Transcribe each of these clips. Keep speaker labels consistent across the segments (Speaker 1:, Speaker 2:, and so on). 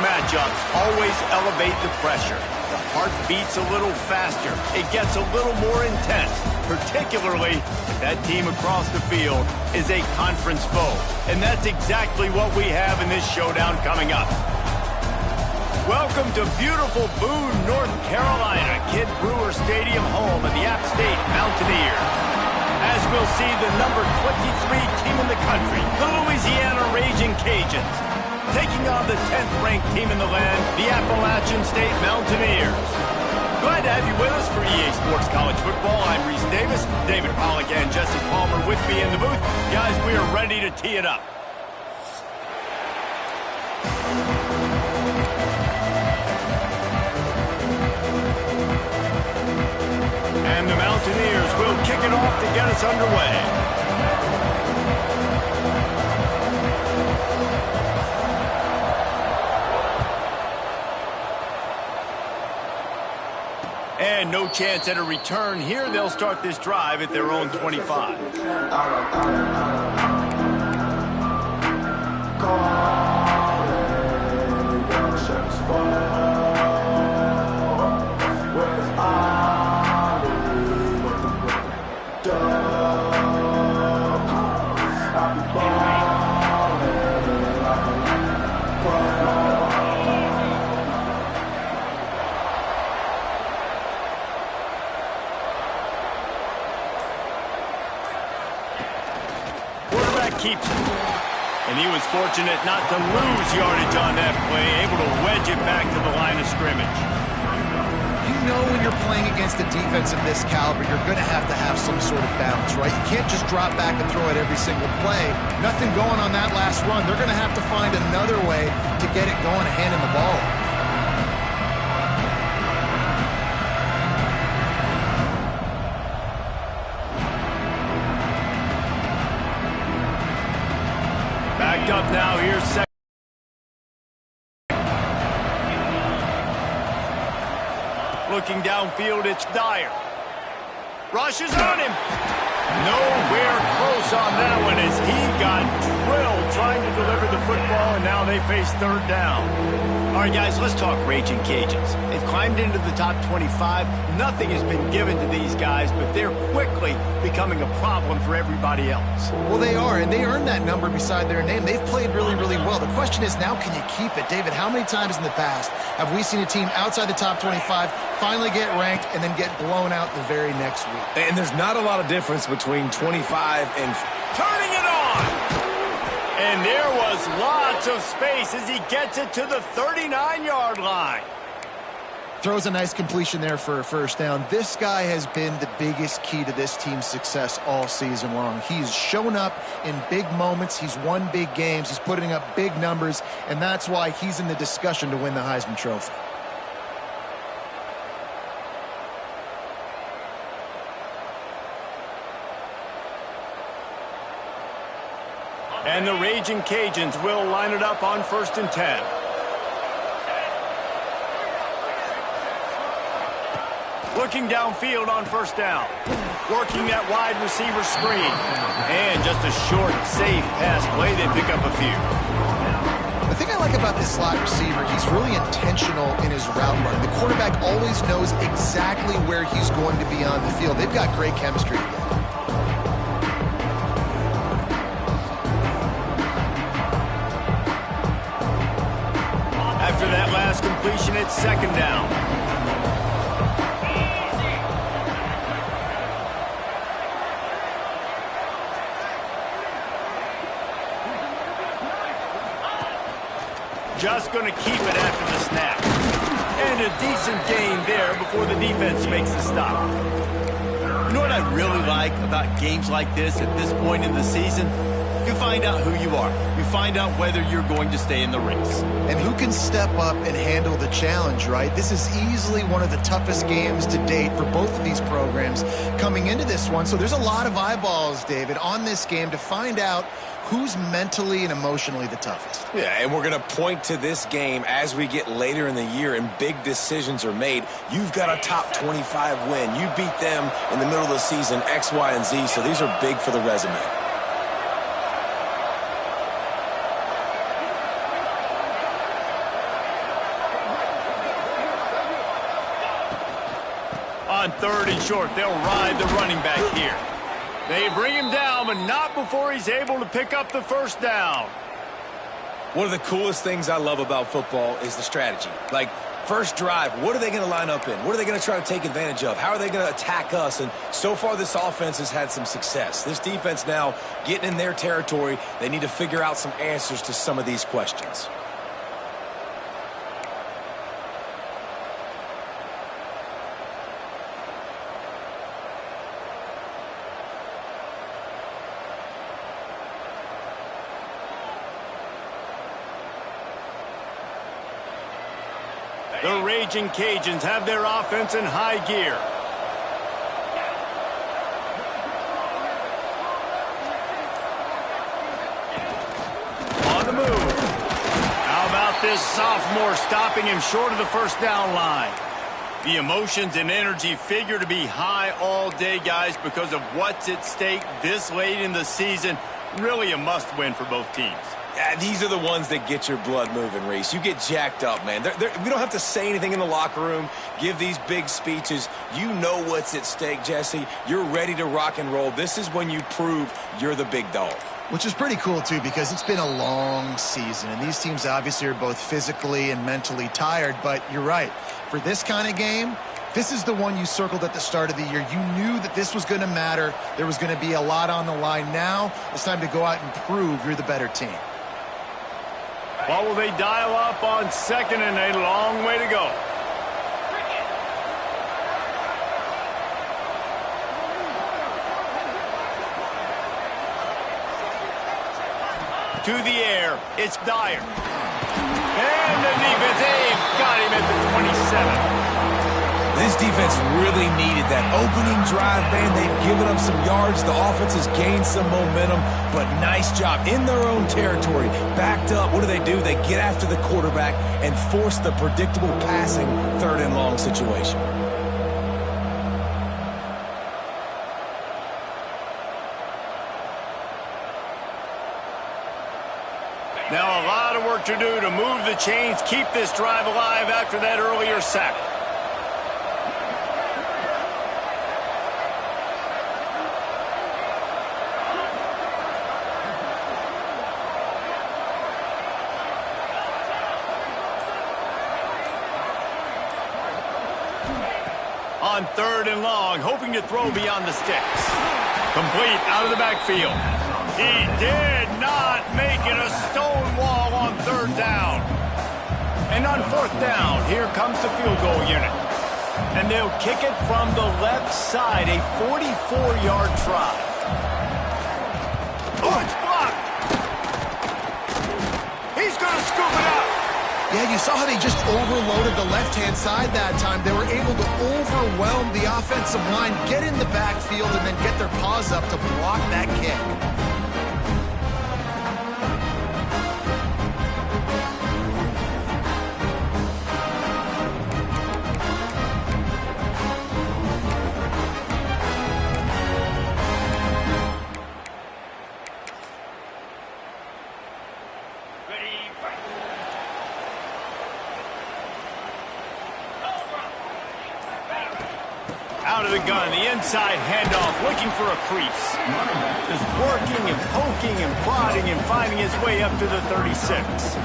Speaker 1: matchups always elevate the pressure. The heart beats a little faster. It gets a little more intense, particularly if that team across the field is a conference foe. And that's exactly what we have in this showdown coming up. Welcome to beautiful Boone, North Carolina, Kid Brewer Stadium, home of the App State Mountaineers. As we'll see the number 23 team in the country, the Louisiana Raging Cajuns, taking on the 10th-ranked team in the land, the Appalachian State Mountaineers. Glad to have you with us for EA Sports College Football. I'm Reese Davis, David Pollack and Jesse Palmer with me in the booth. Guys, we are ready to tee it up. And the Mountaineers will kick it off to get us underway. And no chance at a return here. They'll start this drive at their own 25. Keeps it. And he was fortunate not to lose yardage on that play, able to wedge it back to the line of scrimmage.
Speaker 2: You know when you're playing against a defense of this caliber, you're going to have some sort of balance, right? You can't just drop back and throw it every single play. Nothing going on that last run. They're going to have to find another way to get it going and hand him the ball.
Speaker 1: Up now, here's second. Looking downfield, it's Dyer. Rushes on him. Nowhere close on that one as he got drilled trying to deliver the football, and now they face third down. All right, guys, let's talk Raging Cajuns. They've climbed into the top 25. Nothing has been given to these guys, but they're quickly becoming a problem for everybody else.
Speaker 2: Well, they are, and they earned that number beside their name. They've played really, really well. The question is, now can you keep it? David, how many times in the past have we seen a team outside the top 25 finally get ranked and then get blown out the very next week?
Speaker 3: And there's not a lot of difference between 25 and...
Speaker 1: Turning it on! And there was lots of space as he gets it to the 39-yard line.
Speaker 2: Throws a nice completion there for a first down. This guy has been the biggest key to this team's success all season long. He's shown up in big moments. He's won big games. He's putting up big numbers, and that's why he's in the discussion to win the Heisman Trophy.
Speaker 1: And the Raging Cajuns will line it up on 1st and 10. Looking downfield on first down. Working that wide receiver screen. And just a short, safe pass play. They pick up a few.
Speaker 2: The thing I like about this slot receiver, he's really intentional in his route run. The quarterback always knows exactly where he's going to be on the field. They've got great chemistry together.
Speaker 1: After that last completion, it's second down. Just going to keep it after the snap. And a decent gain there before the defense makes the stop. You know what I really like about games like this at this point in the season? You find out who you are. You find out whether you're going to stay in the race.
Speaker 2: And who can step up and handle the challenge, right? This is easily one of the toughest games to date for both of these programs coming into this one. So there's a lot of eyeballs, David, on this game to find out who's mentally and emotionally the toughest.
Speaker 3: Yeah, and we're going to point to this game as we get later in the year and big decisions are made. You've got a top 25 win. You beat them in the middle of the season, X, Y, and Z, so these are big for the resume.
Speaker 1: On 3rd and short, they'll ride the running back here. They bring him down, but not before he's able to pick up the first down.
Speaker 3: One of the coolest things I love about football is the strategy. Like, first drive, what are they going to line up in? What are they going to try to take advantage of? How are they going to attack us? And so far, this offense has had some success. This defense now getting in their territory. They need to figure out some answers to some of these questions.
Speaker 1: The Raging Cajuns have their offense in high gear. On the move. How about this sophomore stopping him short of the first down line? The emotions and energy figure to be high all day, guys, because of what's at stake this late in the season. Really a must-win for both teams.
Speaker 3: Yeah, these are the ones that get your blood moving, Reese. You get jacked up, man. We don't have to say anything in the locker room, give these big speeches. You know what's at stake, Jesse. You're ready to rock and roll. This is when you prove you're the big dog.
Speaker 2: Which is pretty cool, too, because it's been a long season. And these teams obviously are both physically and mentally tired. But you're right. For this kind of game, this is the one you circled at the start of the year. You knew that this was going to matter. There was going to be a lot on the line. Now it's time to go out and prove you're the better team.
Speaker 1: What will they dial up on 2nd and a long way to go? To the air, it's Dyer. And the defense, they've got him at the 27.
Speaker 3: This defense really needed that opening drive, man. They've given up some yards. The offense has gained some momentum, but nice job in their own territory. Backed up. What do? They get after the quarterback and force the predictable passing 3rd and long situation.
Speaker 1: Now a lot of work to do to move the chains, keep this drive alive after that earlier sack. On 3rd and long, hoping to throw beyond the sticks. Complete out of the backfield. He did not make it a stone wall on 3rd down. And on 4th down, here comes the field goal unit. And they'll kick it from the left side, a 44-yard try. Oh, it's blocked. He's going to scoop it up.
Speaker 2: Yeah, you saw how they just overloaded the left-hand side that time. They were able to overwhelm the offensive line, get in the backfield, and then get their paws up to block that kick.
Speaker 1: Out of the gun, the inside handoff, looking for a crease. Just working and poking and prodding and finding his way up to the 36.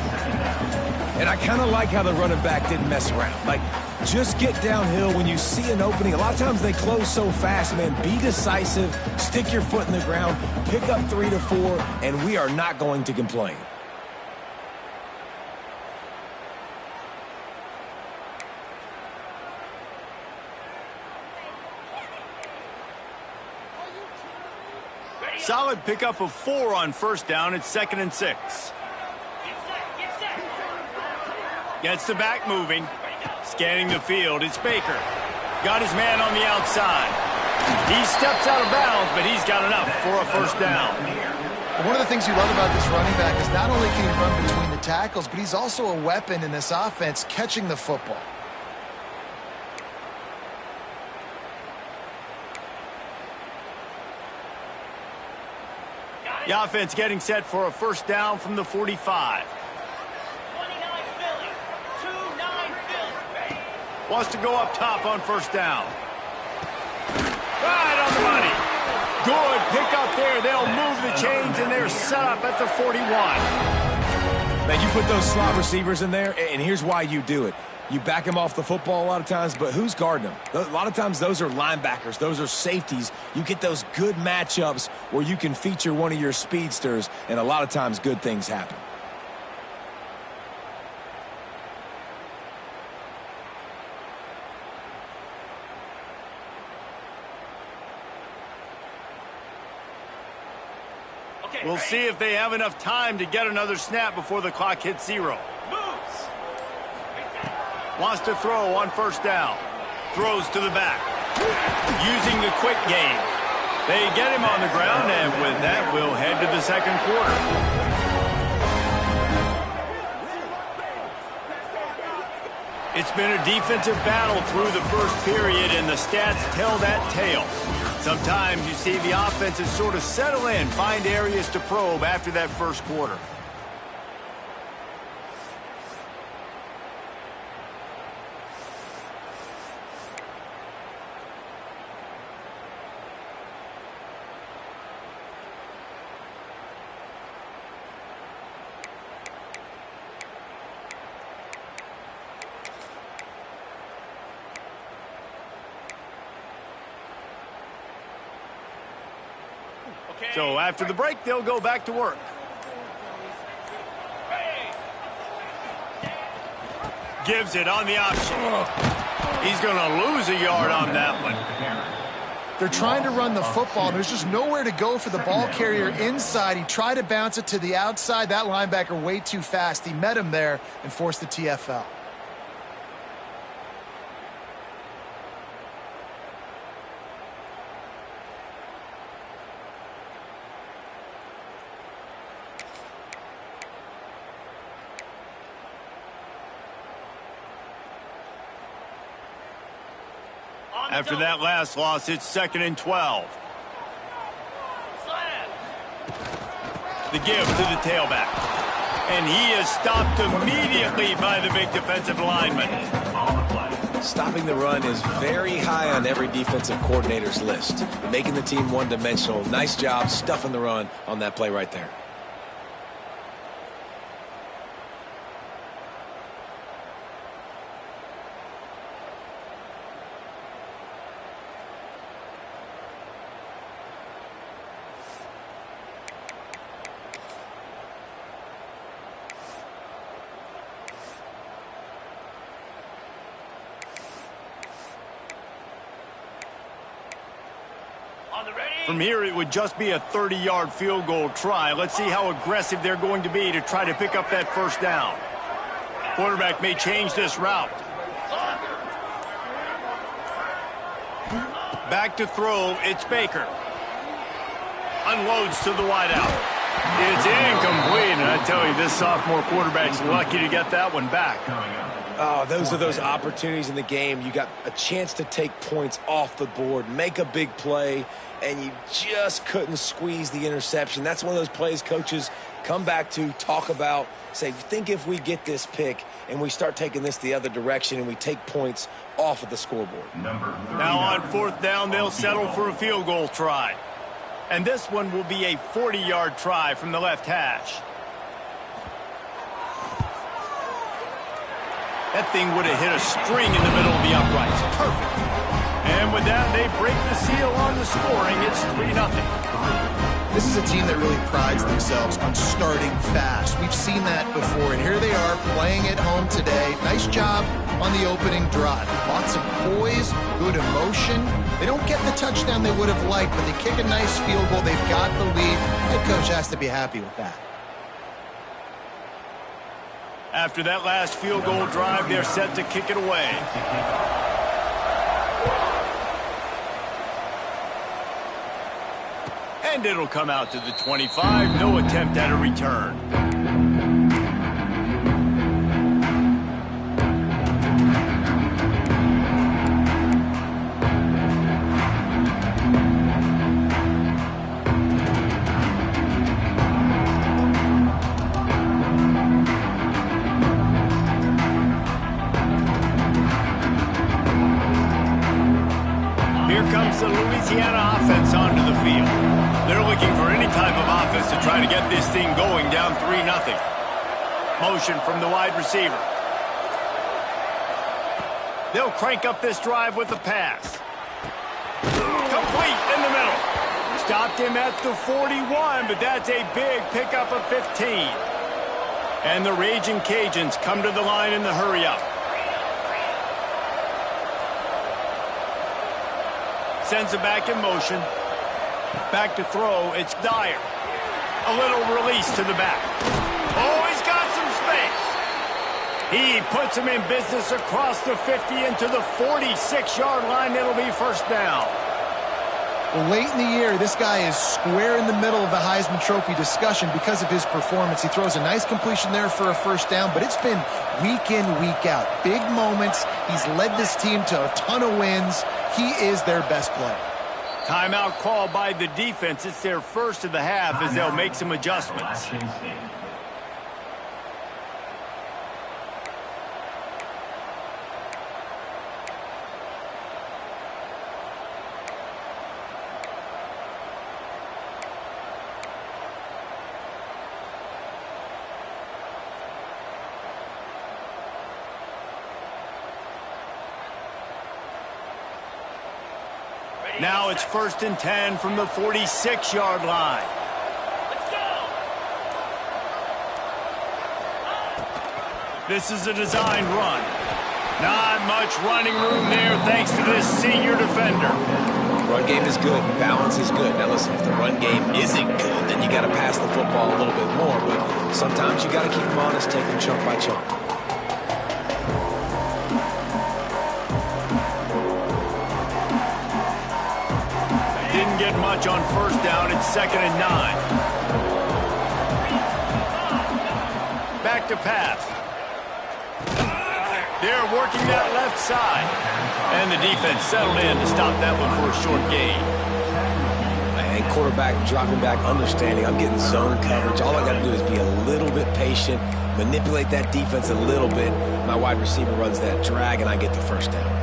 Speaker 3: And I kind of like how the running back didn't mess around. Like, just get downhill when you see an opening. A lot of times they close so fast, man. Be decisive, stick your foot in the ground, pick up 3 to 4, and we are not going to complain.
Speaker 1: Solid pickup of 4 on 1st down. It's 2nd and 6. Gets the back moving. Scanning the field. It's Baker. Got his man on the outside. He steps out of bounds, but he's got enough for a 1st down.
Speaker 2: One of the things you love about this running back is not only can he run between the tackles, but he's also a weapon in this offense catching the football.
Speaker 1: The offense getting set for a 1st down from the 45. Wants to go up top on 1st down. Right on the money. Good pick up there. They'll move the chains, and they're set up at the 41.
Speaker 3: Man, you put those slot receivers in there, and here's why you do it. You back them off the football a lot of times, but who's guarding them? A lot of times those are linebackers. Those are safeties. You get those good matchups where you can feature one of your speedsters, and a lot of times good things happen.
Speaker 1: We'll see if they have enough time to get another snap before the clock hits 0. Wants to throw on first down. Throws to the back. Using the quick game. They get him on the ground, and with that, we'll head to the second quarter. It's been a defensive battle through the first period, and the stats tell that tale. Sometimes you see the offenses sort of settle in, find areas to probe after that first quarter. So after the break, they'll go back to work. Gives it on the option. He's going to lose a yard on that one.
Speaker 2: They're trying to run the football. There's just nowhere to go for the ball carrier inside. He tried to bounce it to the outside. That linebacker way too fast. He met him there and forced the TFL.
Speaker 1: After that last loss, it's 2nd and 12. The give to the tailback. And he is stopped immediately by the big defensive lineman.
Speaker 3: Stopping the run is very high on every defensive coordinator's list. Making the team one-dimensional. Nice job stuffing the run on that play right there.
Speaker 1: From here, it would just be a 30-yard field goal try. Let's see how aggressive they're going to be to try to pick up that first down. Quarterback may change this route. Back to throw, it's Baker. Unloads to the wideout. It's incomplete, and I tell you, this sophomore quarterback's lucky to get that one back.
Speaker 3: Oh, those are those opportunities in the game. You got a chance to take points off the board, make a big play, and you just couldn't squeeze the interception. That's one of those plays coaches come back to, talk about, say, think if we get this pick and we start taking this the other direction and we take points off of the scoreboard.
Speaker 1: Now on 4th down, they'll settle for a field goal try. And this one will be a 40-yard try from the left hash. That thing would have hit a string in the middle of the uprights. Perfect. And with that, they break the seal on the scoring. It's 3-0.
Speaker 2: This is a team that really prides themselves on starting fast. We've seen that before, and here they are playing at home today. Nice job on the opening drive. Lots of poise, good emotion. They don't get the touchdown they would have liked, but they kick a nice field goal. They've got the lead. Head coach has to be happy with that.
Speaker 1: After that last field goal drive, they're set to kick it away. And it'll come out to the 25. No attempt at a return. the Louisiana offense onto the field. They're looking for any type of offense to try to get this thing going down 3-0. Motion from the wide receiver. They'll crank up this drive with the pass. Complete in the middle. Stopped him at the 41, but that's a big pickup of 15. And the Raging Cajuns come to the line in the hurry-up. Sends it back in motion. Back to throw. It's Dyer. A little release to the back. Oh, he's got some space. He puts him in business across the 50 into the 46-yard line. It'll be first down.
Speaker 2: Well, late in the year, this guy is square in the middle of the Heisman Trophy discussion because of his performance. He throws a nice completion there for a first down, but it's been week in, week out. Big moments. He's led this team to a ton of wins. He is their best player.
Speaker 1: Timeout called by the defense. It's their first of the half as they'll make some adjustments. Now it's 1st and 10 from the 46-yard line. Let's go. This is a designed run. Not much running room there thanks to this senior defender.
Speaker 3: Run game is good. Balance is good. Now listen, if the run game isn't good, then you got to pass the football a little bit more. But sometimes you got to keep them honest, take them chunk by chunk.
Speaker 1: Get much on first down. It's 2nd and 9. Back to pass. They're working that left side. And the defense settled in to stop that one for a short gain.
Speaker 3: And quarterback dropping back, understanding I'm getting zone coverage. All I got to do is be a little bit patient, manipulate that defense a little bit. My wide receiver runs that drag, and I get the first down.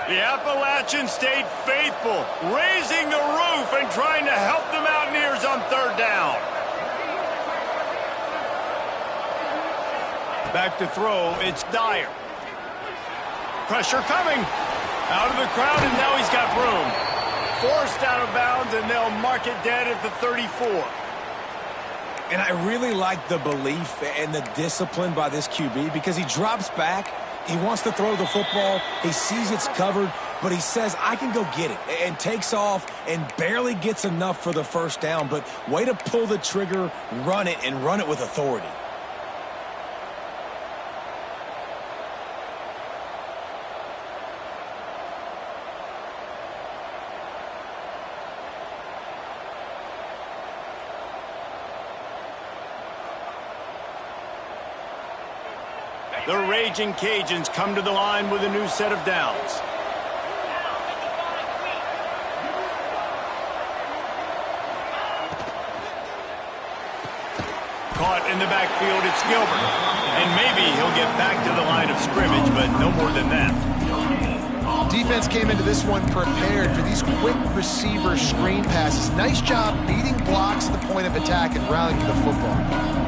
Speaker 1: The Appalachians stayed faithful, raising the roof and trying to help the Mountaineers on 3rd down. Back to throw, it's Dyer. Pressure coming. Out of the crowd, and now he's got room. Forced out of bounds, and they'll mark it dead at the 34.
Speaker 3: And I really like the belief and the discipline by this QB because he drops back. He wants to throw the football. He sees it's covered, but he says, I can go get it, and takes off and barely gets enough for the first down. But way to pull the trigger, run it, and run it with authority.
Speaker 1: The Raging Cajuns come to the line with a new set of downs. Caught in the backfield, it's Gilbert. And maybe he'll get back to the line of scrimmage, but no more than that.
Speaker 2: Defense came into this one prepared for these quick receiver screen passes. Nice job beating blocks at the point of attack and rallying to the football.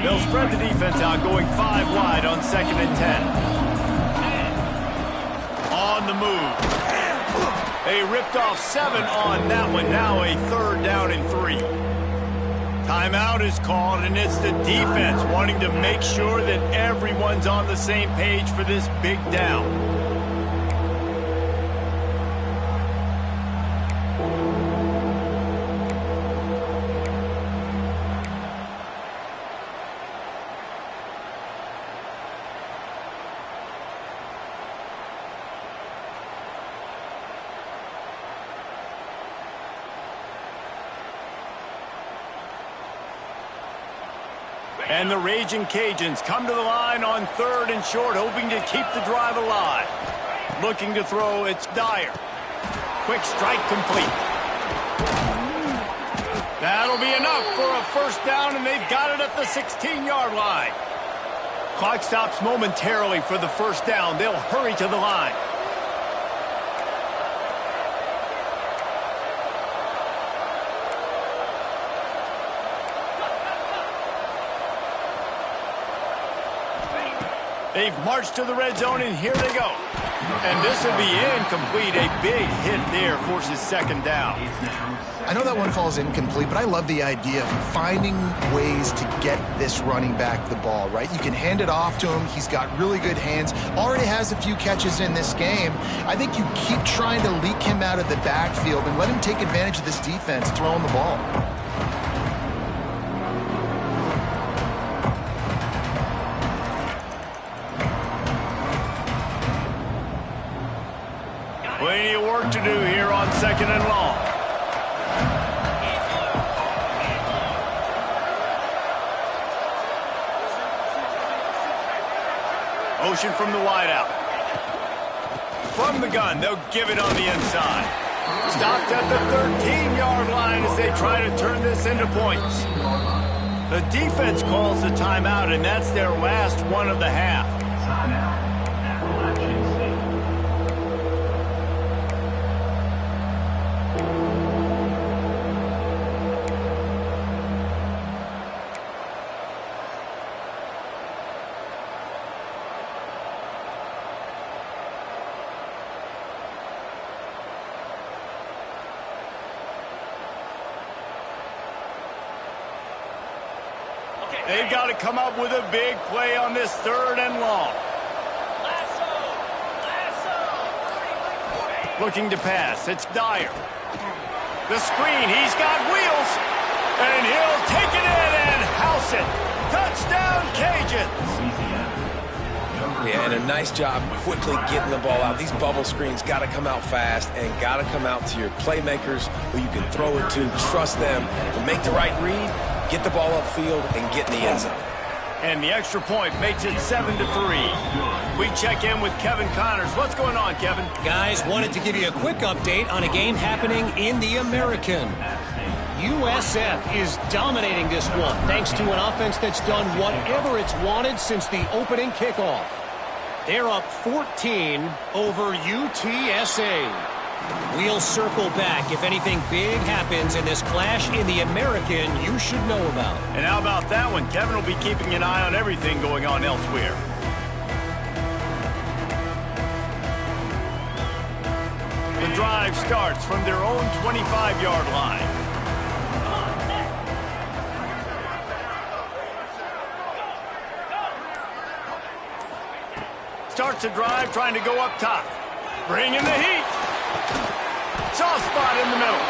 Speaker 1: They'll spread the defense out, going 5 wide on 2nd and 10. On the move. They ripped off 7 on that one. Now a 3rd down and 3. Timeout is called, and it's the defense wanting to make sure that everyone's on the same page for this big down. And the Raging Cajuns come to the line on 3rd and short, hoping to keep the drive alive. Looking to throw, it's Dyer. Quick strike complete. That'll be enough for a first down, and they've got it at the 16-yard line. Clock stops momentarily for the first down. They'll hurry to the line. They've marched to the red zone, and here they go. And this will be incomplete. A big hit there forces second down.
Speaker 2: I know that one falls incomplete, but I love the idea of finding ways to get this running back the ball, right? You can hand it off to him. He's got really good hands. Already has a few catches in this game. I think you keep trying to leak him out of the backfield and let him take advantage of this defense throwing the ball.
Speaker 1: Plenty of work to do here on 2nd and long. Motion from the wideout. From the gun, they'll give it on the inside. Stopped at the 13-yard line as they try to turn this into points. The defense calls the timeout, and that's their last one of the half. They've got to come up with a big play on this 3rd and long. Looking to pass, it's Dyer. The screen, he's got wheels, and he'll take it in and house it. Touchdown, Cajuns!
Speaker 3: Yeah, and a nice job quickly getting the ball out. These bubble screens got to come out fast and got to come out to your playmakers who you can throw it to. Trust them to make the right read, get the ball upfield, and get in the end zone.
Speaker 1: And the extra point makes it 7-3. We check in with Kevin Connors. What's going on, Kevin?
Speaker 4: Guys, wanted to give you a quick update on a game happening in the American. USF is dominating this one, thanks to an offense that's done whatever it's wanted since the opening kickoff. They're up 14 over UTSA. We'll circle back if anything big happens in this clash in the American you should know about.
Speaker 1: And how about that one? Kevin will be keeping an eye on everything going on elsewhere. The drive starts from their own 25-yard line. Starts the drive trying to go up top. Bring in the heat. Soft spot in the middle.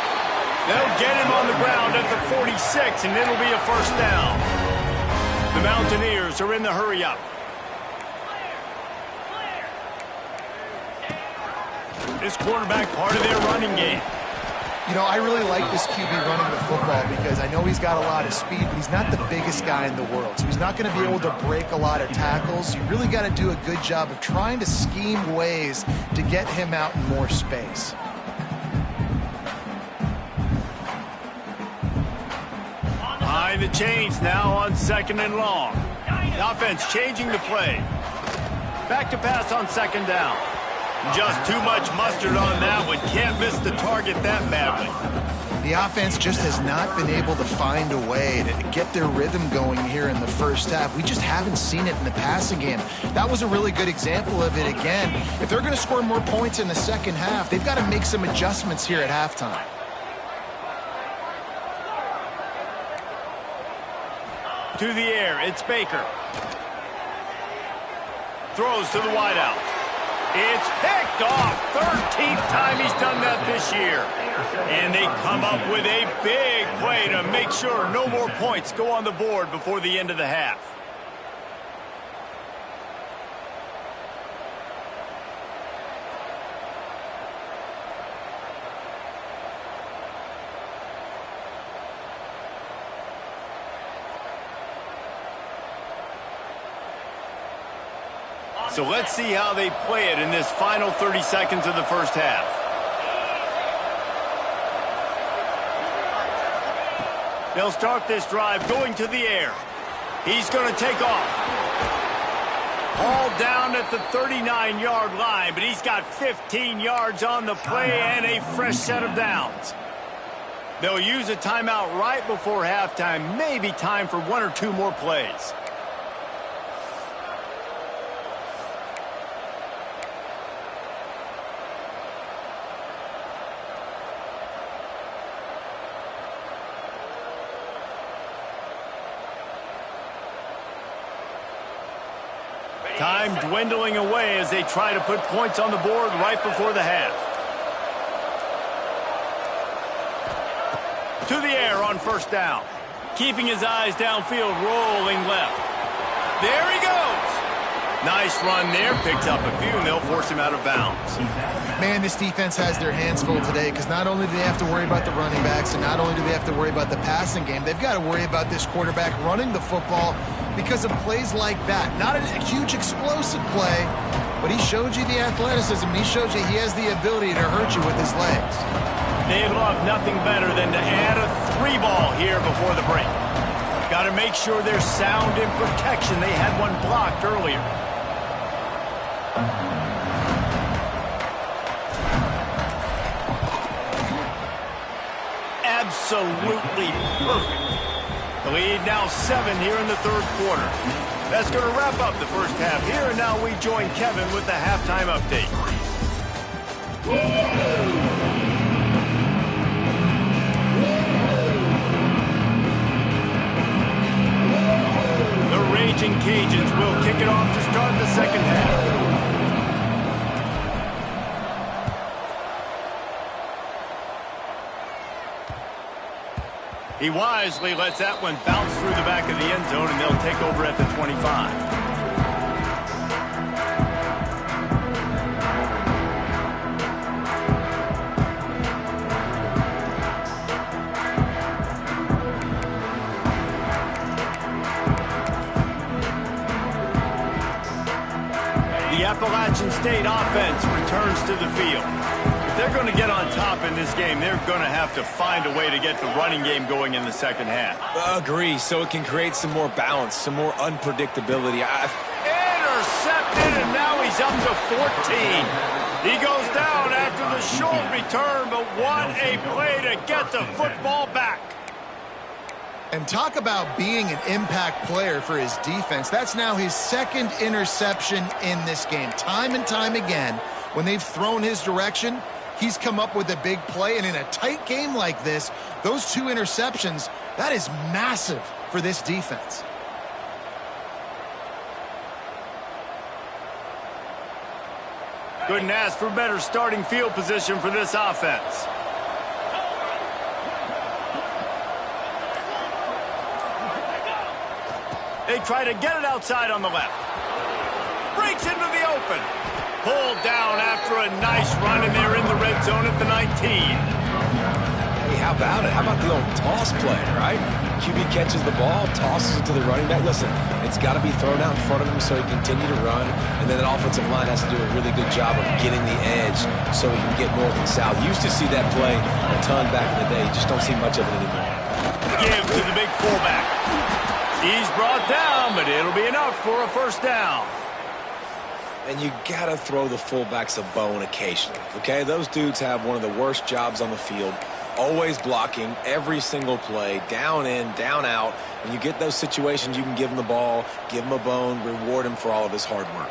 Speaker 1: They'll get him on the ground at the 46, and it'll be a first down. The Mountaineers are in the hurry-up. This quarterback part of their running game.
Speaker 2: You know, I really like this QB running the football because I know he's got a lot of speed, but he's not the biggest guy in the world. So he's not going to be able to break a lot of tackles. You really got to do a good job of trying to scheme ways to get him out in more space.
Speaker 1: Behind the chains now on 2nd and long. The offense changing the play. Back to pass on 2nd down. Just too much mustard on that one. Can't miss the target that badly.
Speaker 2: The offense just has not been able to find a way to get their rhythm going here in the first half. We just haven't seen it in the passing game. That was a really good example of it again. If they're going to score more points in the second half, they've got to make some adjustments here at halftime.
Speaker 1: To the air, it's Baker. Throws to the wideout. It's picked off. 13th time he's done that this year. And they come up with a big play to make sure no more points go on the board before the end of the half. So let's see how they play it in this final 30 seconds of the first half. They'll start this drive going to the air. He's going to take off. Hauled down at the 39-yard line, but he's got 15 yards on the play and a fresh set of downs. They'll use a timeout right before halftime, maybe time for one or two more plays. Time dwindling away as they try to put points on the board right before the half. To the air on first down. Keeping his eyes downfield, rolling left. There he goes. Nice run there. Picks up a few, and they'll force him out of bounds.
Speaker 2: Man, this defense has their hands full today because not only do they have to worry about the running backs and not only do they have to worry about the passing game, they've got to worry about this quarterback running the football because of plays like that. Not a huge explosive play, but he showed you the athleticism. He showed you he has the ability to hurt you with his legs.
Speaker 1: They love nothing better than to add a 3-ball here before the break. Got to make sure they're sound in protection. They had one blocked earlier. Absolutely perfect. The lead now 7 here in the third quarter. That's going to wrap up the first half here, and now we join Kevin with the halftime update. The Raging Cajuns will kick it off to start the second half. He wisely lets that one bounce through the back of the end zone, and they'll take over at the 25. The Appalachian State offense returns to the field. If they're going to get on top in this game, they're going to have to find a way to get the running game going in the second half.
Speaker 3: Agree, so it can create some more balance, some more unpredictability.
Speaker 1: Intercepted, and now he's up to 14. He goes down after the short return, but what a play to get the football back.
Speaker 2: And talk about being an impact player for his defense. That's now his second interception in this game. Time and time again, when they've thrown his direction, he's come up with a big play. And in a tight game like this, those 2 interceptions, that is massive for this defense.
Speaker 1: Couldn't ask for better starting field position for this offense. They try to get it outside on the left. Breaks into the open. Pulled down after a nice run, and they're in the red zone at the 19.
Speaker 3: Hey, how about it? How about the old toss play, right? QB catches the ball, tosses it to the running back. Listen, it's got to be thrown out in front of him so he can continue to run, and then the offensive line has to do a really good job of getting the edge so he can get north and south. Used to see that play a ton back in the day. You just don't see much of it anymore.
Speaker 1: Give to the big fullback. He's brought down, but it'll be enough for a first down.
Speaker 3: And you got to throw the fullbacks a bone occasionally, okay? Those dudes have one of the worst jobs on the field, always blocking every single play, down in, down out. When you get those situations, you can give him the ball, give him a bone, reward him for all of his hard work.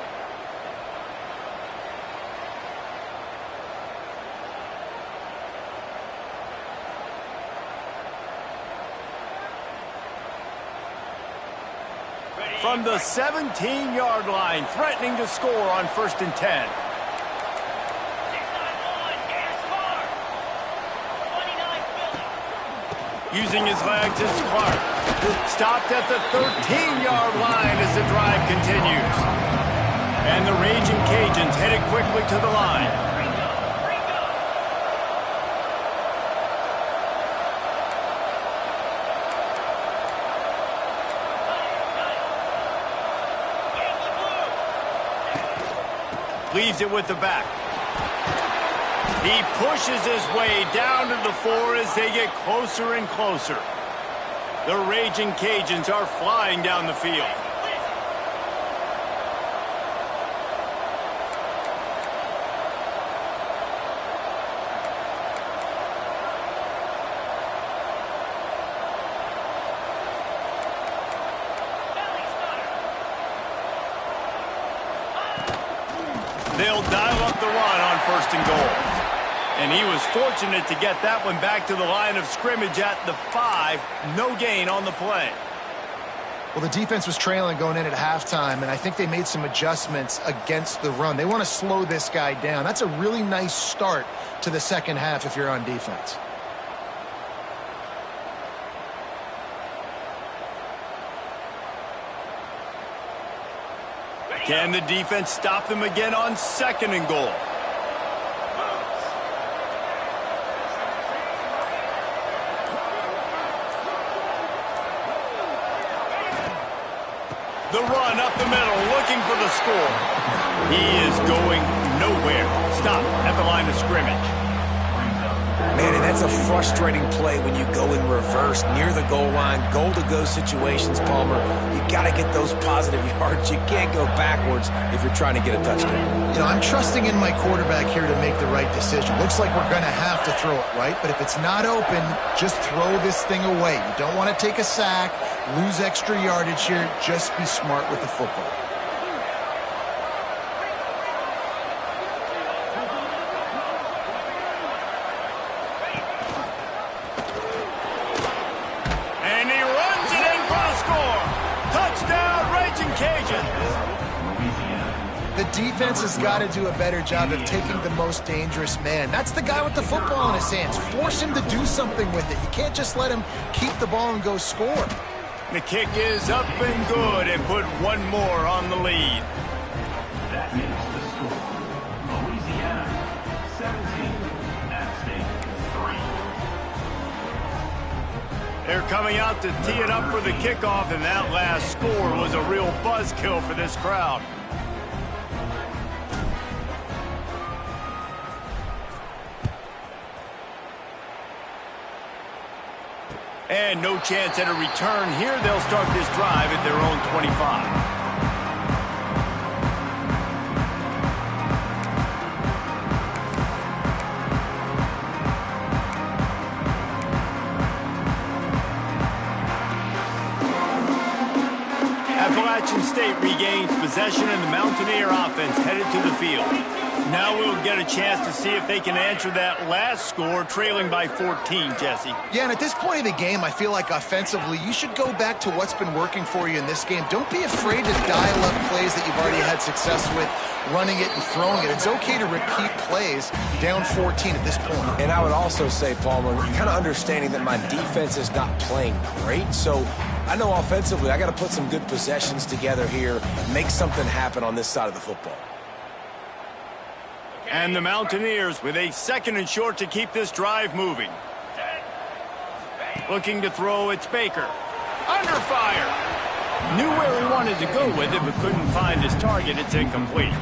Speaker 1: from the 17-yard line, threatening to score on 1st and 10. Using his legs is Clark. Stopped at the 13-yard line as the drive continues. And the Raging Cajuns headed quickly to the line. Leaves it with the back. He pushes his way down to the 4 as they get closer and closer. The Raging Cajuns are flying down the field. They'll dial up the run on 1st and goal. And he was fortunate to get that one back to the line of scrimmage at the 5. No gain on the play.
Speaker 2: Well, the defense was trailing going in at halftime, and I think they made some adjustments against the run. They want to slow this guy down. That's a really nice start to the second half if you're on defense.
Speaker 1: Can the defense stop them again on 2nd and goal? The run up the middle, looking for the score. He is going nowhere. Stop at the line of scrimmage.
Speaker 3: Man, and that's a frustrating play when you go in reverse near the goal line, goal-to-go situations, Palmer. You got to get those positive yards. You can't go backwards if you're trying to get a touchdown.
Speaker 2: You know, I'm trusting in my quarterback here to make the right decision. Looks like we're going to have to throw it, right? But if it's not open, just throw this thing away. You don't want to take a sack, lose extra yardage here. Just be smart with the football. Defense has got to do a better job of taking the most dangerous man. That's the guy with the football in his hands. Force him to do something with it. You can't just let him keep the ball and go score.
Speaker 1: The kick is up and good and put one more on the lead. That makes the score. Louisiana 17, App State 3. They're coming out to tee it up for the kickoff, and that last score was a real buzzkill for this crowd. And no chance at a return here. They'll start this drive at their own 25. Appalachian State regains possession, and the Mountaineer offense headed to the field. Now we'll get a chance to see if they can answer that last score, trailing by 14, Jesse.
Speaker 2: Yeah, and at this point of the game, I feel like offensively, you should go back to what's been working for you in this game. Don't be afraid to dial up plays that you've already had success with, running it and throwing it. It's okay to repeat plays down 14 at this point.
Speaker 3: And I would also say, Palmer, kind of understanding that my defense is not playing great, so I know offensively I got to put some good possessions together here, make something happen on this side of the football.
Speaker 1: And the Mountaineers with a 2nd and short to keep this drive moving. Looking to throw, it's Baker. Under fire. Knew where he wanted to go with it, but couldn't find his target. It's incomplete.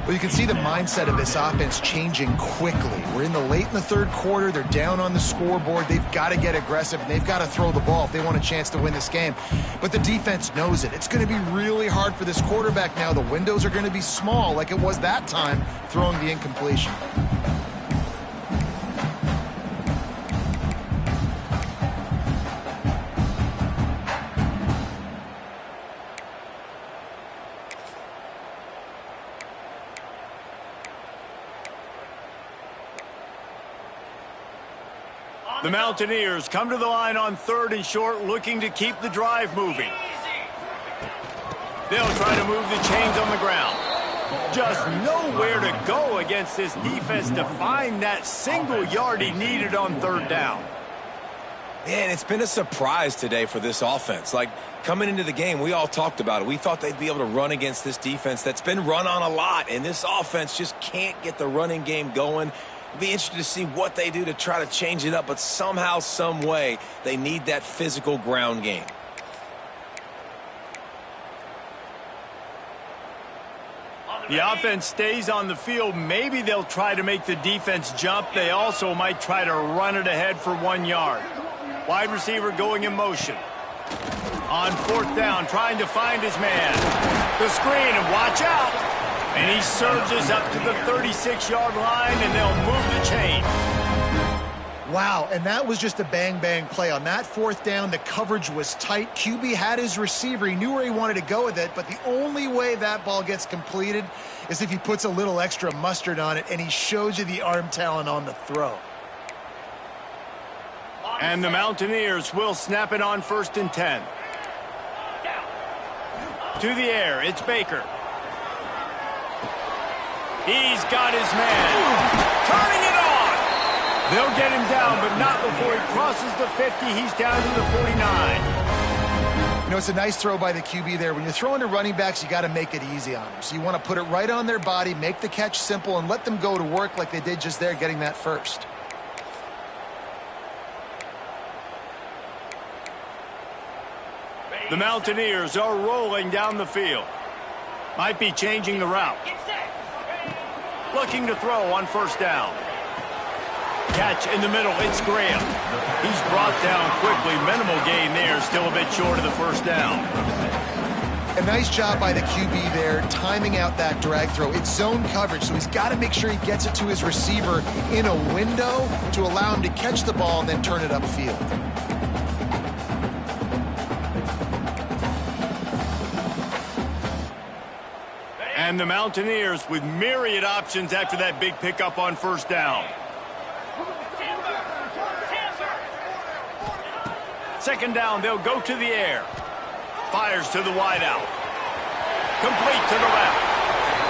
Speaker 2: Well, you can see the mindset of this offense changing quickly. We're late in the 3rd quarter. They're down on the scoreboard. They've got to get aggressive, and they've got to throw the ball if they want a chance to win this game. But the defense knows it. It's going to be really hard for this quarterback now. The windows are going to be small like it was that time, throwing the incompletion.
Speaker 1: The Mountaineers come to the line on 3rd and short, looking to keep the drive moving. They'll try to move the chains on the ground. Just nowhere to go against this defense to find that single yard he needed on third down.
Speaker 3: Man, it's been a surprise today for this offense. Like, coming into the game, we all talked about it. We thought they'd be able to run against this defense that's been run on a lot, and this offense just can't get the running game going. It'll be interesting to see what they do to try to change it up, but somehow, some way, they need that physical ground game.
Speaker 1: The offense stays on the field. Maybe they'll try to make the defense jump. They also might try to run it ahead for 1 yard. Wide receiver going in motion. On fourth down, trying to find his man. The screen, and watch out. And he surges up to the 36-yard line, and they'll move the chain.
Speaker 2: Wow, and that was just a bang-bang play. On that fourth down, the coverage was tight. QB had his receiver. He knew where he wanted to go with it, but the only way that ball gets completed is if he puts a little extra mustard on it, and he shows you the arm talent on the throw.
Speaker 1: And the Mountaineers will snap it on 1st and 10. To the air, it's Baker. He's got his man. Turning it on. They'll get him down, but not before he crosses the 50. He's down to the 49.
Speaker 2: You know, it's a nice throw by the QB there. When you're throwing to running backs, you got to make it easy on them. So you want to put it right on their body, make the catch simple, and let them go to work like they did just there, getting that first.
Speaker 1: The Mountaineers are rolling down the field. Might be changing the route. Looking to throw on 1st down. Catch in the middle, it's Graham. He's brought down quickly. Minimal gain there, still a bit short of the 1st down.
Speaker 2: A nice job by the QB there, timing out that drag throw. It's zone coverage, so he's got to make sure he gets it to his receiver in a window to allow him to catch the ball and then turn it upfield.
Speaker 1: And the Mountaineers with myriad options after that big pickup on 1st down. 2nd down, they'll go to the air. Fires to the wideout. Complete to the left.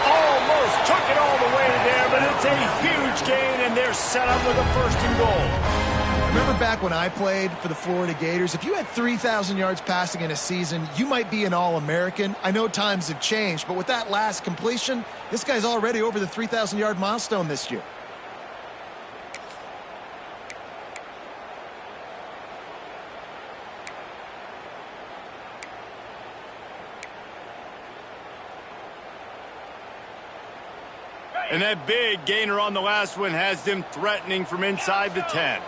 Speaker 1: Almost took it all the way there, but it's a huge gain, and they're set up with a 1st and goal.
Speaker 2: Remember back when I played for the Florida Gators, if you had 3,000 yards passing in a season, you might be an All-American. I know times have changed, but with that last completion, this guy's already over the 3,000-yard milestone this year.
Speaker 1: And that big gainer on the last one has them threatening from inside the 10.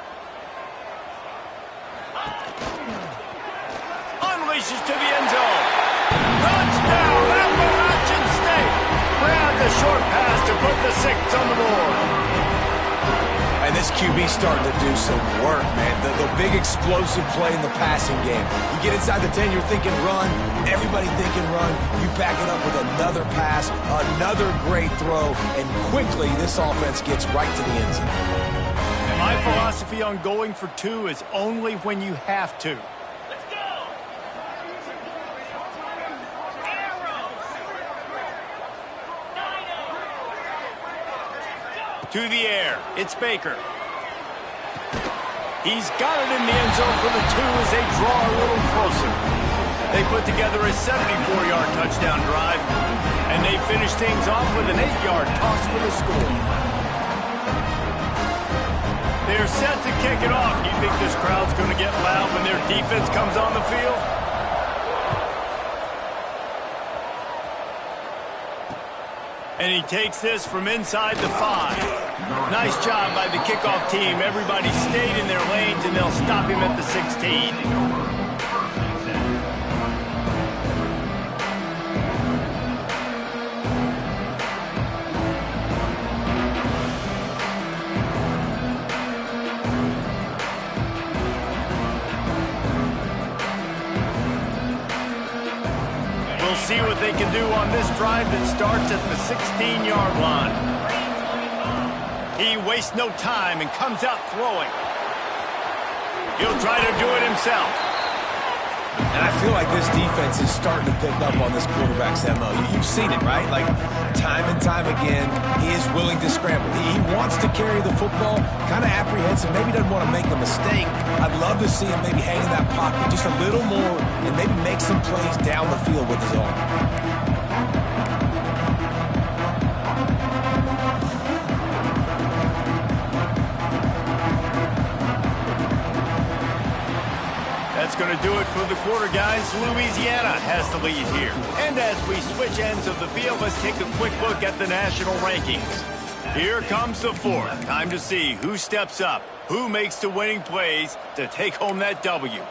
Speaker 1: Unleashes to the end zone. Touchdown, Appalachian State. Grabs a short pass to put the 6 on the board.
Speaker 3: And this QB starting to do some work, man. The big explosive play in the passing game. You get inside the 10, you're thinking run. Everybody thinking run. You back it up with another pass, another great throw, and quickly this offense gets right to the end zone.
Speaker 1: And my philosophy on going for 2 is only when you have to. Let's go! To the air, it's Baker. He's got it in the end zone for the 2 as they draw a little closer. They put together a 74-yard touchdown drive, and they finish things off with an 8-yard toss for the score. They're set to kick it off. Do you think this crowd's going to get loud when their defense comes on the field? And he takes this from inside the 5. Nice job by the kickoff team. Everybody stayed in their lanes, and they'll stop him at the 16. We'll see what they can do on this drive that starts at the 16-yard line. He wastes no time and comes out throwing. He'll try to do it himself.
Speaker 3: And I feel like this defense is starting to pick up on this quarterback's MO. You've seen it, right? Like, time and time again, he is willing to scramble. He wants to carry the football, kind of apprehensive, maybe doesn't want to make a mistake. I'd love to see him maybe hang in that pocket just a little more and maybe make some plays down the field with his arm.
Speaker 1: That's going to do it for the quarter, guys. Louisiana has the lead here. And as we switch ends of the field, let's take a quick look at the national rankings. Here comes the fourth. Time to see who steps up, who makes the winning plays to take home that W.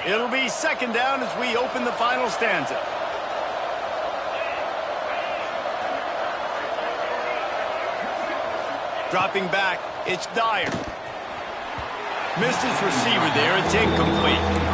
Speaker 1: It'll be second down as we open the final stanza. Dropping back, it's Dyer. Missed his receiver there, it's incomplete.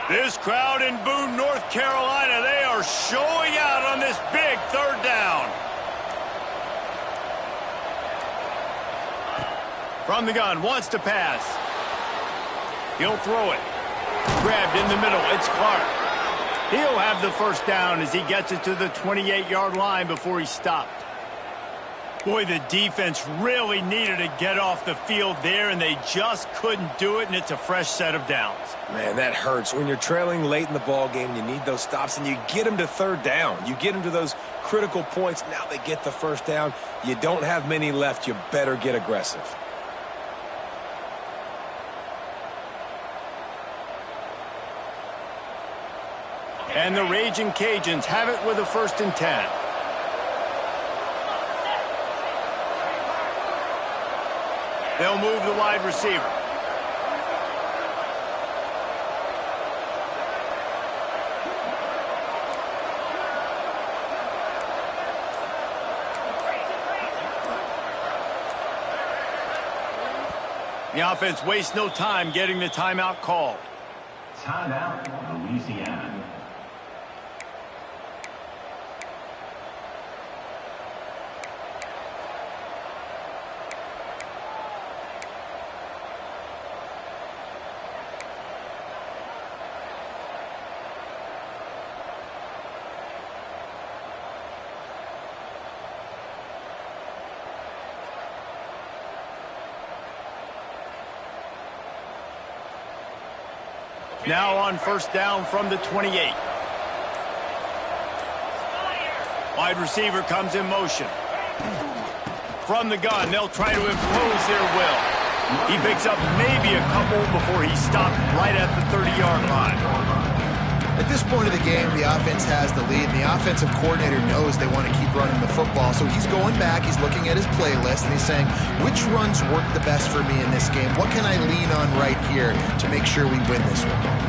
Speaker 1: This crowd in Boone, North Carolina, they are showing out on this big third down. From the gun, wants to pass. He'll throw it. Grabbed in the middle, it's Clark. He'll have the first down as he gets it to the 28-yard line before he stopped. Boy, the defense really needed to get off the field there, and they just couldn't do it, and it's a fresh set of downs.
Speaker 3: Man, that hurts. When you're trailing late in the ball game, you need those stops, and you get them to third down. You get them to those critical points. Now they get the first down. You don't have many left. You better get aggressive.
Speaker 1: And the Raging Cajuns have it with a 1st and 10. They'll move the wide receiver. The offense wastes no time getting the timeout called.
Speaker 5: Timeout, Louisiana.
Speaker 1: Now on 1st down from the 28. Wide receiver comes in motion. From the gun, they'll try to impose their will. He picks up maybe a couple before he stopped right at the 30-yard line.
Speaker 2: At this point of the game, the offense has the lead, and the offensive coordinator knows they want to keep running the football. So he's going back, he's looking at his playlist, and he's saying, which runs work the best for me in this game? What can I lean on right here to make sure we win this one?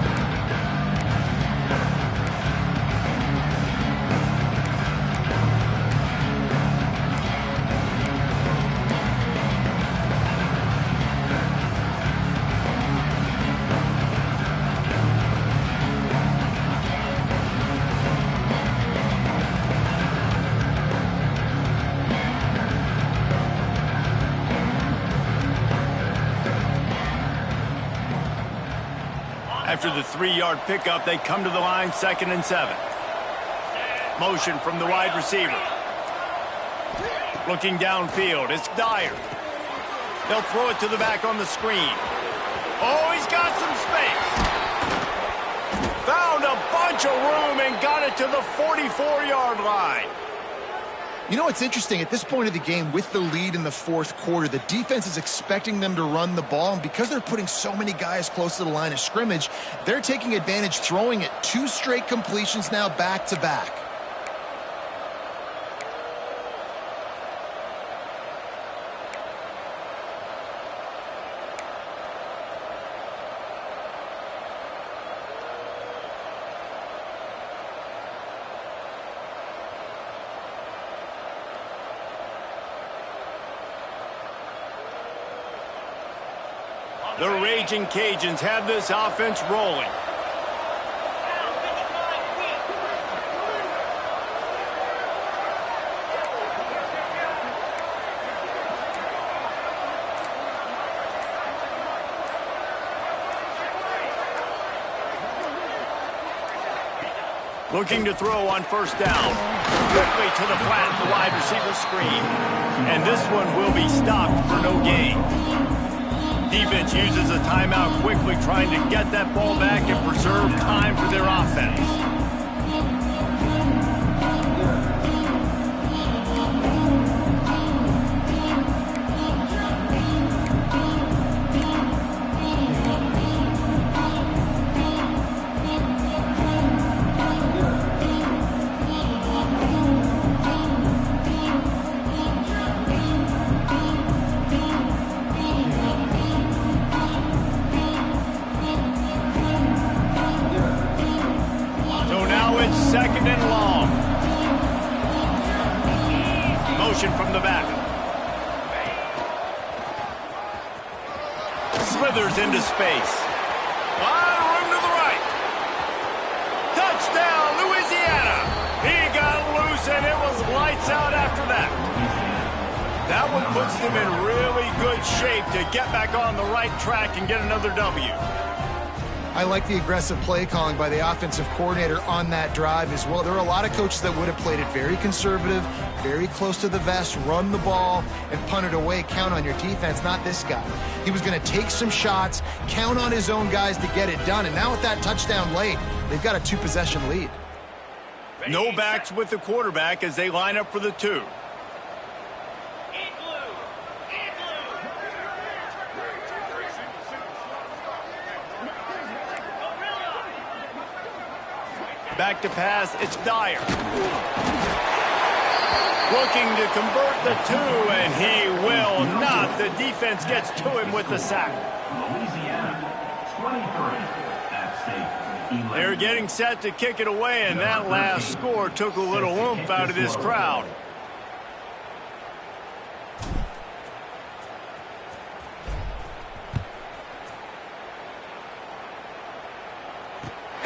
Speaker 1: After the 3-yard pickup, they come to the line, 2nd and 7. Motion from the wide receiver. Looking downfield, it's Dyer. They'll throw it to the back on the screen. Oh, he's got some space. bunch of room and got it to the 44-yard line.
Speaker 2: You know what's interesting? At this point of the game, with the lead in the fourth quarter, the defense is expecting them to run the ball, and because they're putting so many guys close to the line of scrimmage, they're taking advantage, throwing it 2 straight completions now back-to-back.
Speaker 1: The Raging Cajuns have this offense rolling. Looking to throw on first down. Quickly to the flat, the wide receiver screen. And this one will be stopped for no gain. Defense uses a timeout quickly, trying to get that ball back and preserve time for their offense. Second and long. Motion from the back. Slithers into space. Lot of room to the right. Touchdown, Louisiana. He got loose, and it was lights out after that. That one puts them in really good shape to get back on the right track and get another W.
Speaker 2: I like the aggressive play calling by the offensive coordinator on that drive as well. There are a lot of coaches that would have played it very conservative, very close to the vest, run the ball, and punt it away. Count on your defense, not this guy. He was going to take some shots, count on his own guys to get it done. And now with that touchdown late, they've got a 2-possession lead.
Speaker 1: No backs with the quarterback as they line up for the 2. Back to pass, it's Dyer. Looking to convert the 2, and he will not. The defense gets to him with the sack.
Speaker 5: Louisiana, 23. App State, 11.
Speaker 1: They're getting set to kick it away, and that last score took a little oomph out of this crowd.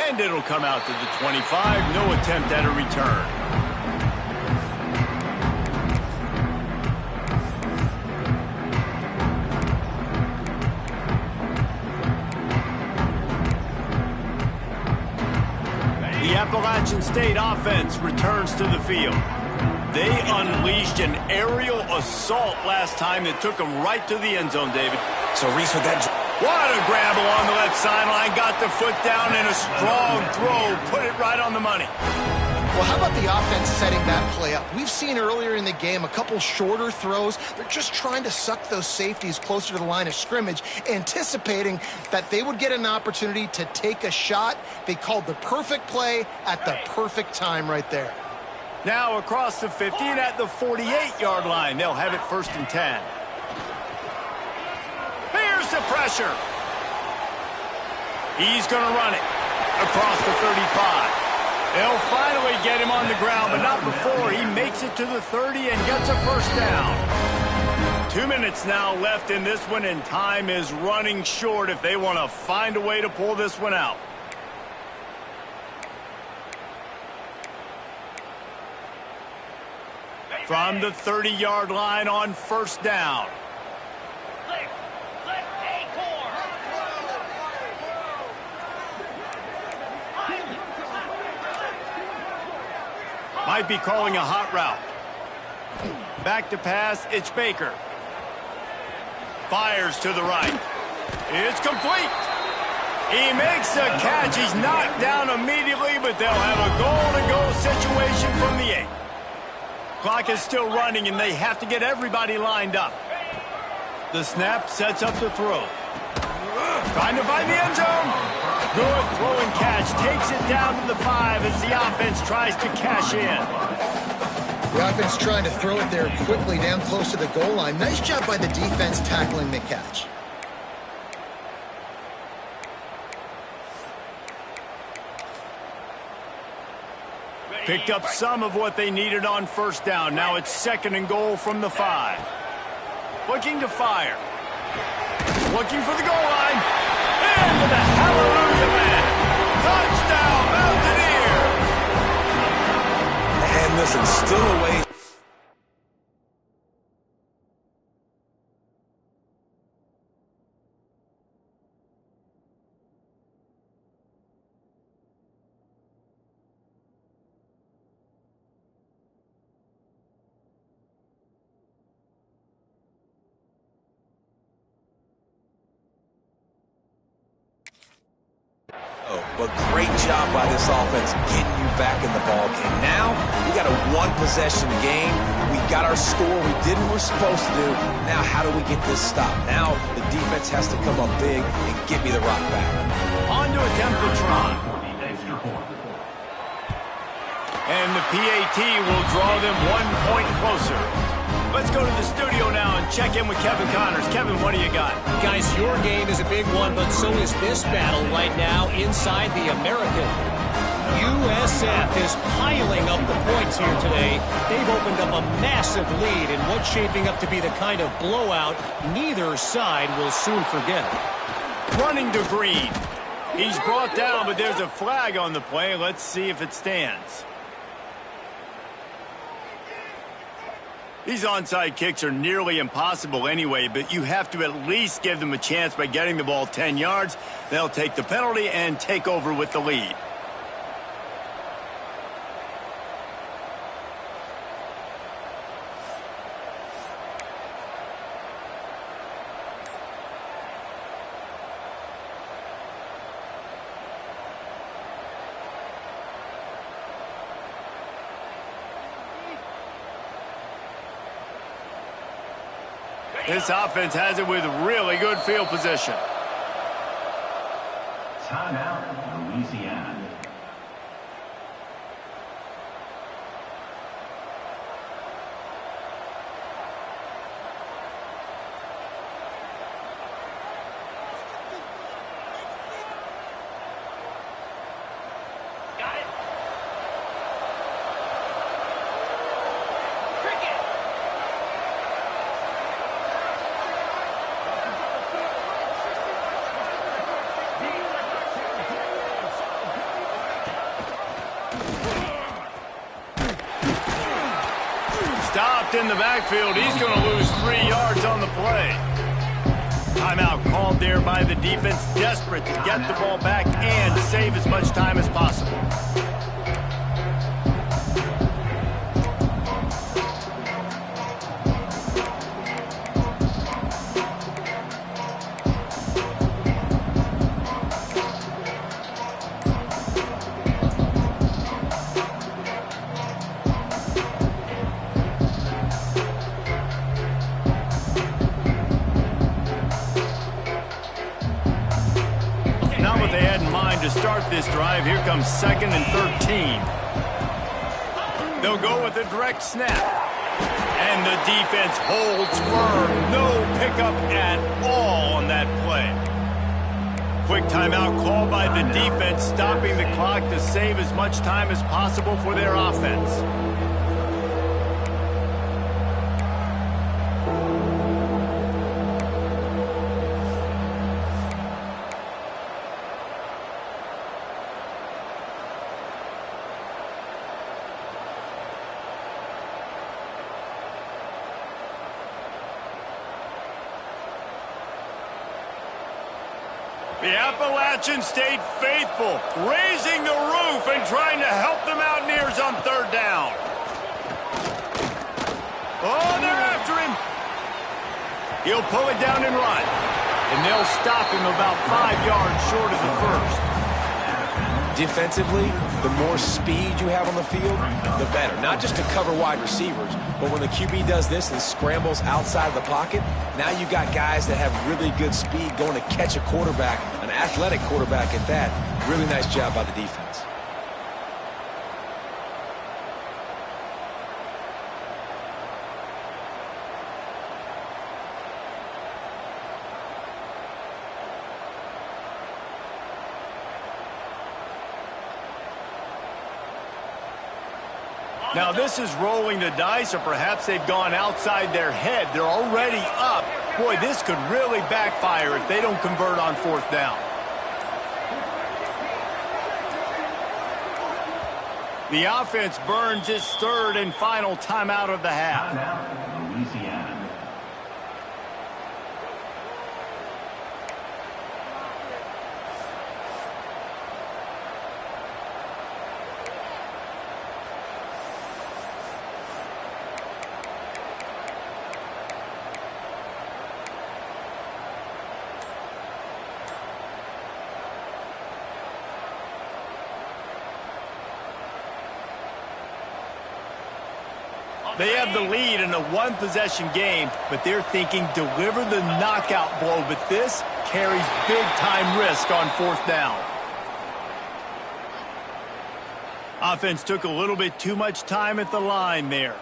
Speaker 1: And it'll come out to the 25. No attempt at a return. The Appalachian State offense returns to the field. They unleashed an aerial assault last time that took them right to the end zone, David.
Speaker 3: So Reese with that...
Speaker 1: What a grab along the left sideline. Got the foot down and a strong throw. Put it right on the money.
Speaker 2: Well, how about the offense setting that play up? We've seen earlier in the game a couple shorter throws. They're just trying to suck those safeties closer to the line of scrimmage, anticipating that they would get an opportunity to take a shot. They called the perfect play at the perfect time right there.
Speaker 1: Now across the 50 and at the 48-yard line. They'll have it 1st and 10. Here's the pressure. He's going to run it across the 35. They'll finally get him on the ground, but not before he makes it to the 30 and gets a first down. 2 minutes now left in this one, and time is running short if they want to find a way to pull this one out. From the 30-yard line on first down. Might be calling a hot route. Back to pass, it's Baker. Fires to the right. It's complete. He makes the catch. He's knocked down immediately, but they'll have a goal-to-goal situation from the 8. Clock is still running, and they have to get everybody lined up. The snap sets up the throw. Trying to find the end zone. Good throw and catch. Takes it down to the 5 as the offense tries to cash in.
Speaker 2: The offense trying to throw it there quickly down close to the goal line. Nice job by the defense tackling the catch.
Speaker 1: Picked up some of what they needed on first down. Now it's 2nd and goal from the 5. Looking to fire. Looking for the goal line. Into the hallelujah man. Touchdown, Mountaineer.
Speaker 3: And listen, still away. But great job by this offense getting you back in the ball game. Now, we got a one-possession game. We got our score. We did what we're supposed to do. Now, how do we get this stopped? Now, the defense has to come up big and get me the rock back.
Speaker 1: On to attempt the try. And the PAT will draw them 1 point closer. Let's go to the studio now and check in with Kevin Connors. Kevin, what do you got?
Speaker 4: Guys, your game is a big one, but so is this battle right now inside the American. USF is piling up the points here today. They've opened up a massive lead in what's shaping up to be the kind of blowout neither side will soon forget.
Speaker 1: Running to Green. He's brought down, but there's a flag on the play. Let's see if it stands. These onside kicks are nearly impossible anyway, but you have to at least give them a chance by getting the ball 10 yards. They'll take the penalty and take over with the lead. This offense has it with really good field position.
Speaker 5: Timeout, Louisiana.
Speaker 1: Stopped in the backfield. He's going to lose 3 yards on the play. Timeout called there by the defense, desperate to get the ball back and save as much time as possible. To start this drive, here comes 2nd and 13. They'll go with a direct snap. And the defense holds firm. No pickup at all on that play. Quick timeout called by the defense, stopping the clock to save as much time as possible for their offense. The Appalachians stayed faithful, raising the roof and trying to help the Mountaineers on 3rd down. Oh, they're after him. He'll pull it down and run. And they'll stop him about 5 yards short of the first.
Speaker 3: Defensively, the more speed you have on the field, the better. Not just to cover wide receivers, but when the QB does this and scrambles outside of the pocket, now you've got guys that have really good speed going to catch a quarterback, an athletic quarterback at that. Really nice job by the defense.
Speaker 1: Now this is rolling the dice, or perhaps they've gone outside their head. They're already up. Boy, this could really backfire if they don't convert on 4th down. The offense burns its 3rd and final timeout of the half.
Speaker 5: Timeout, Louisiana.
Speaker 1: They have the lead in a one-possession game, but they're thinking deliver the knockout blow. But this carries big-time risk on 4th down. Offense took a little bit too much time at the line there.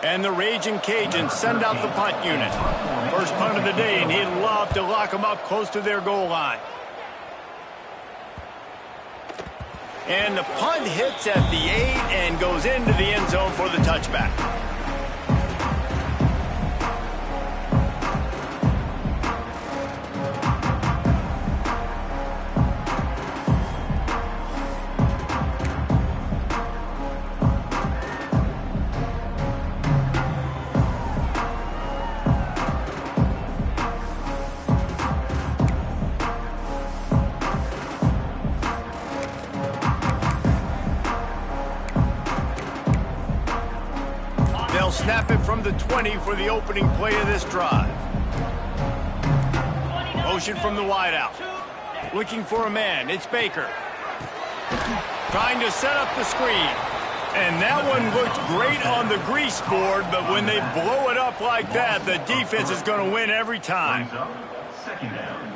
Speaker 1: And the Raging Cajuns send out the punt unit. First punt of the day, and he'd love to lock them up close to their goal line. And the punt hits at the 8 and goes into the end zone for the touchback. Snap it from the 20 for the opening play of this drive. Motion from the wideout. Looking for a man. It's Baker. Trying to set up the screen. And that one looked great on the grease board, but when they blow it up like that, the defense is going to win every time.
Speaker 5: 2nd down.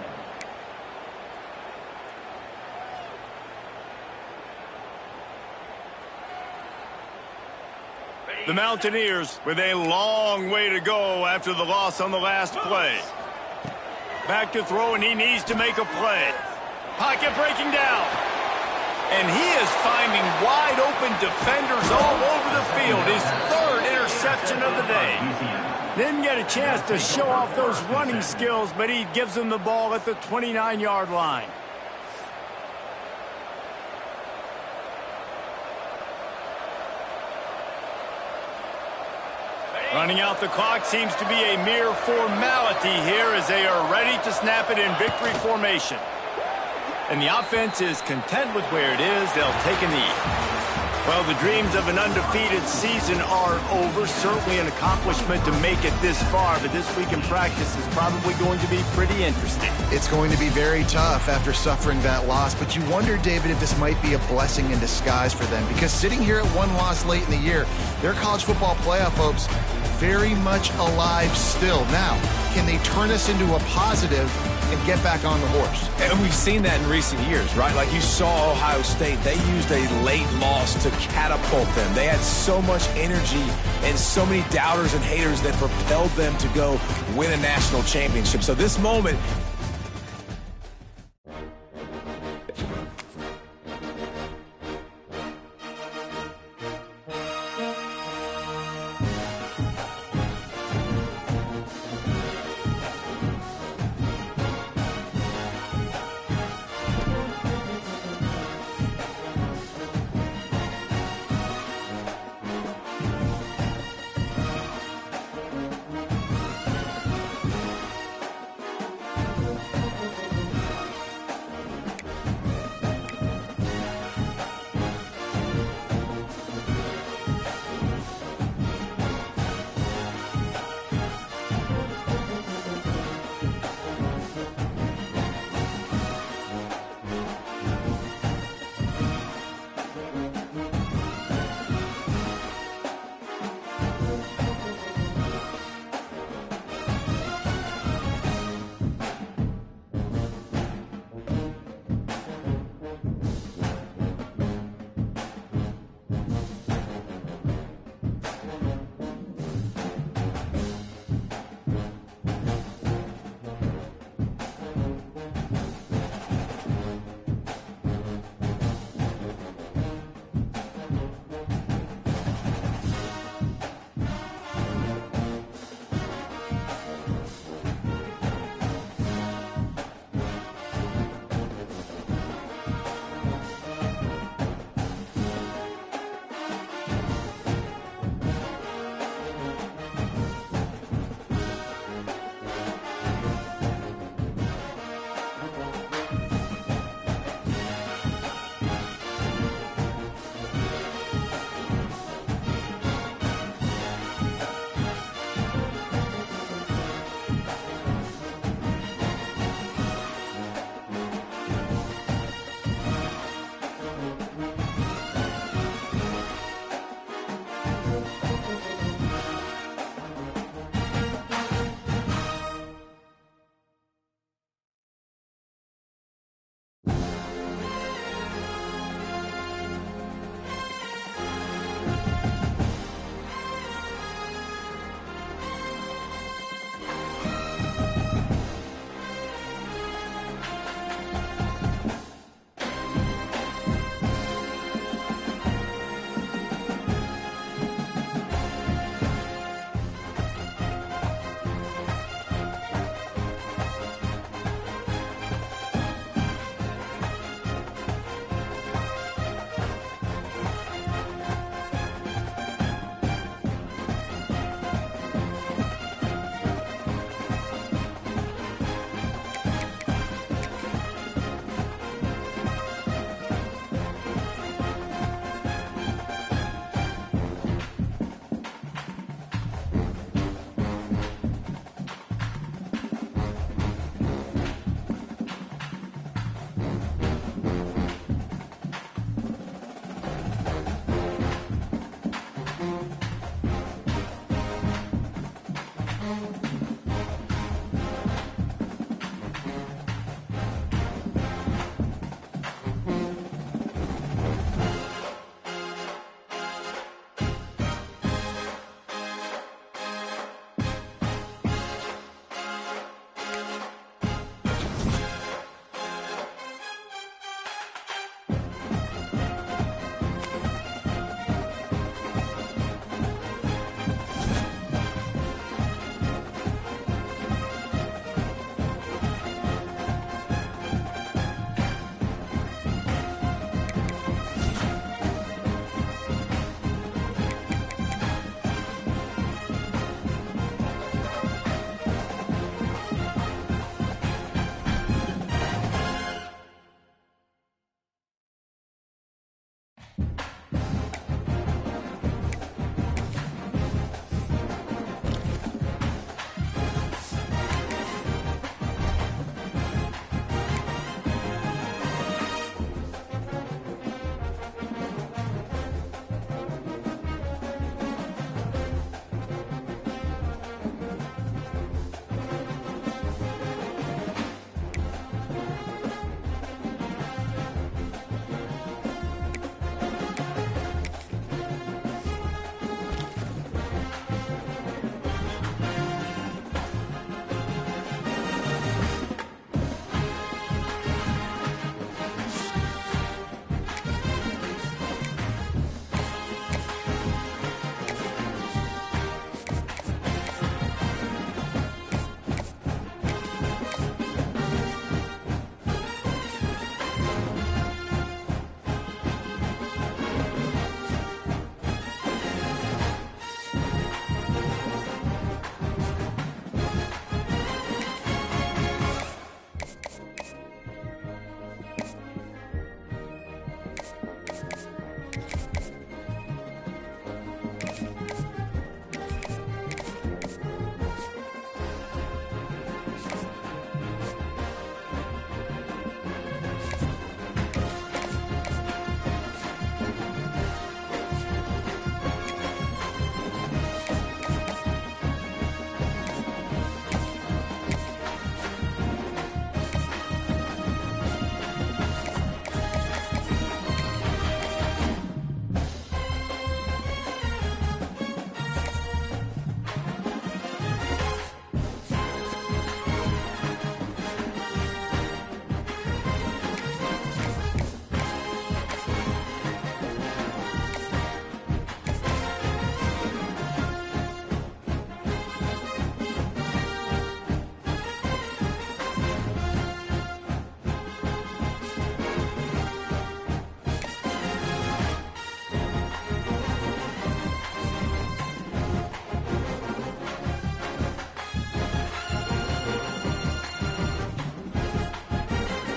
Speaker 1: The Mountaineers with a long way to go after the loss on the last play. Back to throw, and he needs to make a play. Pocket breaking down. And he is finding wide open defenders all over the field. His 3rd interception of the day. Didn't get a chance to show off those running skills, but he gives them the ball at the 29-yard line. Running out the clock seems to be a mere formality here as they are ready to snap it in victory formation. And the offense is content with where it is. They'll take a knee. Well, the dreams of an undefeated season are over. Certainly an accomplishment to make it this far, but this week in practice is probably going to be pretty interesting.
Speaker 2: It's going to be very tough after suffering that loss, but you wonder, David, if this might be a blessing in disguise for them, because sitting here at one loss late in the year, their college football playoff hopes very much alive still. Now, can they turn this into a positive and get back on the horse?
Speaker 3: And we've seen that in recent years, right? Like you saw Ohio State, they used a late loss to catapult them. They had so much energy and so many doubters and haters that propelled them to go win a national championship. So this moment